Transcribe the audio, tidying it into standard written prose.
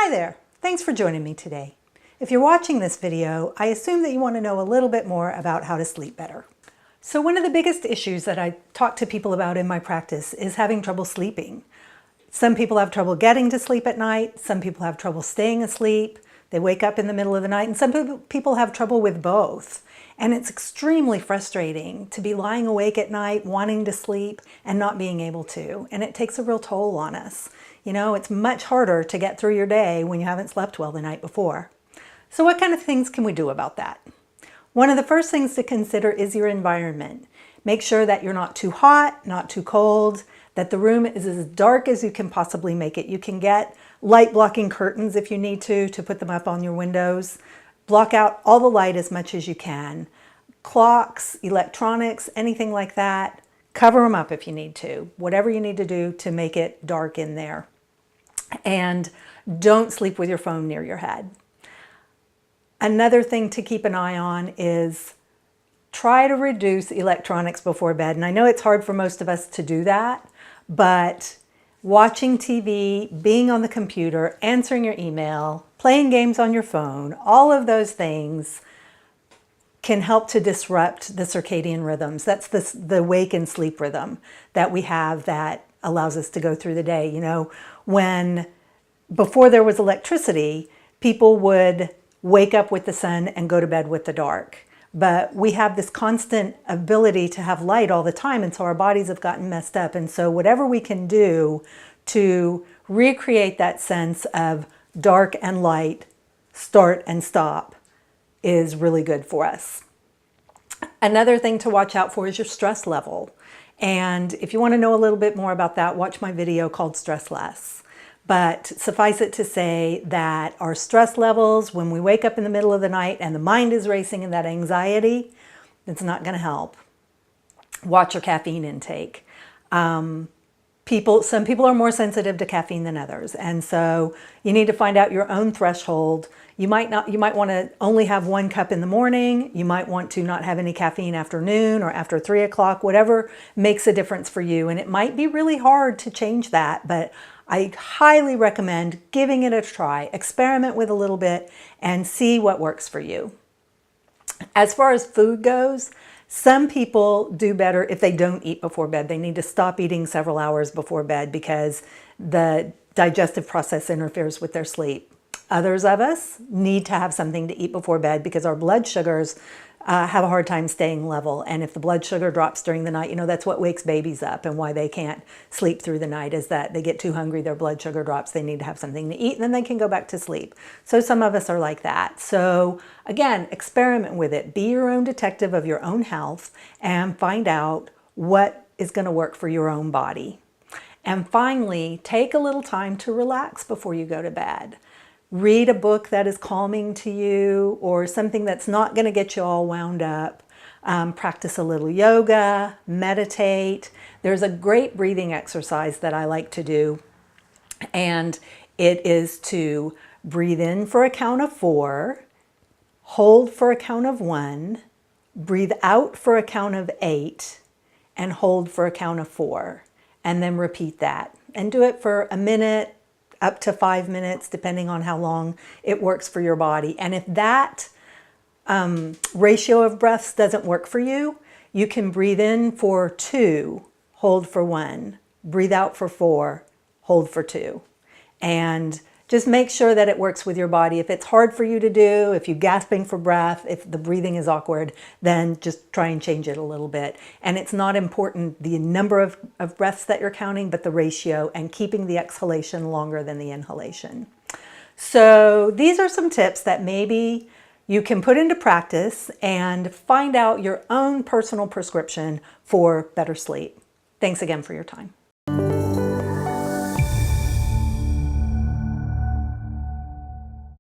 Hi there, thanks for joining me today. If you're watching this video, I assume that you want to know a little bit more about how to sleep better. So one of the biggest issues that I talk to people about in my practice is having trouble sleeping. Some people have trouble getting to sleep at night, some people have trouble staying asleep, they wake up in the middle of the night, and some people have trouble with both. And it's extremely frustrating to be lying awake at night, wanting to sleep, and not being able to. And it takes a real toll on us. You know, it's much harder to get through your day when you haven't slept well the night before. So what kind of things can we do about that? One of the first things to consider is your environment. Make sure that you're not too hot, not too cold, that the room is as dark as you can possibly make it. You can get light blocking curtains if you need to put them up on your windows. Block out all the light as much as you can. Clocks, electronics, anything like that, cover them up if you need to. Whatever you need to do to make it dark in there. And don't sleep with your phone near your head. Another thing to keep an eye on is try to reduce electronics before bed. And I know it's hard for most of us to do that, but watching TV, being on the computer, answering your email, playing games on your phone, all of those things can help to disrupt the circadian rhythms. That's the wake and sleep rhythm that we have that allows us to go through the day. You know, before there was electricity, people would wake up with the sun and go to bed with the dark. But we have this constant ability to have light all the time, and so our bodies have gotten messed up. And so whatever we can do to recreate that sense of dark and light, start and stop, is really good for us. Another thing to watch out for is your stress level. And if you want to know a little bit more about that, watch my video called Stress Less. But suffice it to say that our stress levels, when we wake up in the middle of the night and the mind is racing and that anxiety, it's not going to help. Watch your caffeine intake. Some people are more sensitive to caffeine than others. And so you need to find out your own threshold. You might want to only have 1 cup in the morning. You might want to not have any caffeine after noon or after 3 o'clock, whatever makes a difference for you. And it might be really hard to change that, but I highly recommend giving it a try. Experiment with a little bit and see what works for you. As far as food goes, some people do better if they don't eat before bed. They need to stop eating several hours before bed because the digestive process interferes with their sleep. Others of us need to have something to eat before bed because our blood sugars have a hard time staying level. And if the blood sugar drops during the night, you know, that's what wakes babies up and why they can't sleep through the night is that they get too hungry, their blood sugar drops, they need to have something to eat, and then they can go back to sleep. So some of us are like that. So again, experiment with it. Be your own detective of your own health and find out what is going to work for your own body. And finally, take a little time to relax before you go to bed. Read a book that is calming to you or something that's not going to get you all wound up. Practice a little yoga, meditate. There's a great breathing exercise that I like to do, and it is to breathe in for a count of 4, hold for a count of 1, breathe out for a count of 8, and hold for a count of 4, and then repeat that. And do it for a minute, up to 5 minutes, depending on how long it works for your body. And if that ratio of breaths doesn't work for you, you can breathe in for 2, hold for 1, breathe out for 4, hold for 2. And just make sure that it works with your body. If it's hard for you to do, if you're gasping for breath, if the breathing is awkward, then just try and change it a little bit. And it's not important the number of breaths that you're counting, but the ratio and keeping the exhalation longer than the inhalation. So these are some tips that maybe you can put into practice and find out your own personal prescription for better sleep. Thanks again for your time.